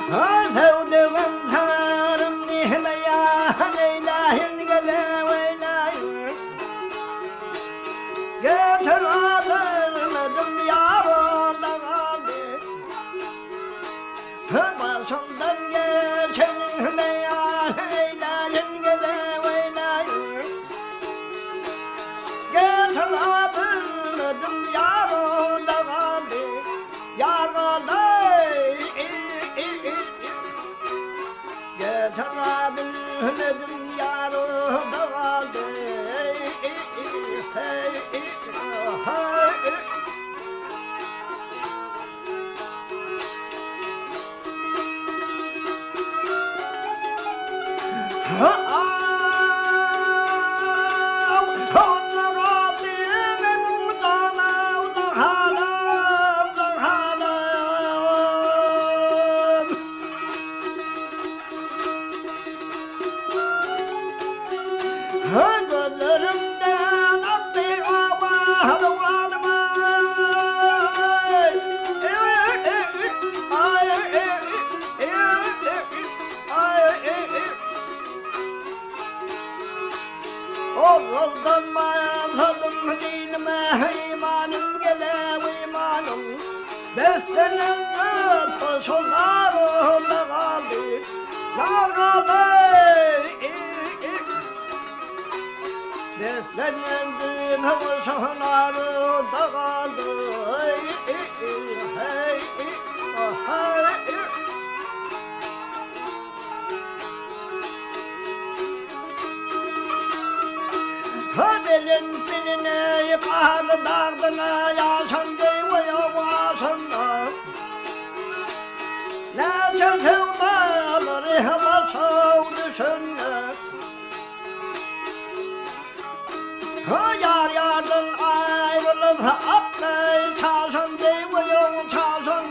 sevdiğim tanrım nihlaya leylahin gele veylayın getir adırmadım yarından aldı başımdan geçenin leya leylahin gele veylayın getir adırmadım yarından aldı yargıda Getirabilmedim yarı dağıldı Gözlerimden aktı ama duvarıma O yoldan mayakladım dinime imanım gele imanım Destenin taşlarında kaldı Yargıda Beslenendim havasahları dağıldı Hadelin diline yıkardı dağdına yaşandı ve yavasında Ne çatılmaları havası düşündü Yar yardan ayrılıp atmayı çağırsın deymiyor çağırsın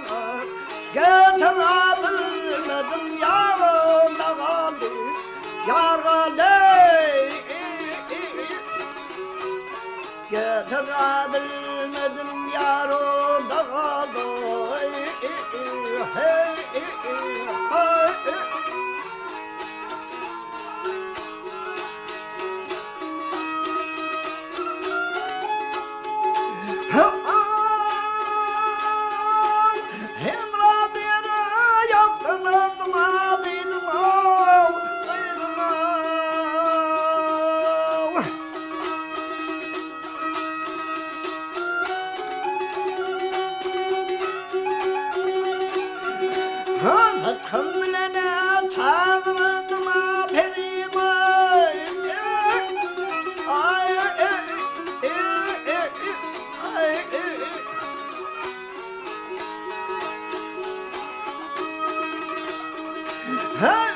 Getirebilmedim yarımda kaldı Yar kaldı Getirebilmedim yarımda kaldı Hakkım bilene çağırdım perime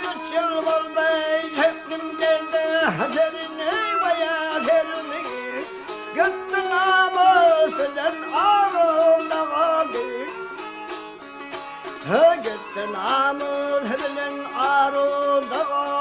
Üç yıl var bey çektim derdi hazerini veya zerini Göttü namuslen ağrımda kaldı Gitti namuslen ağrımda kaldı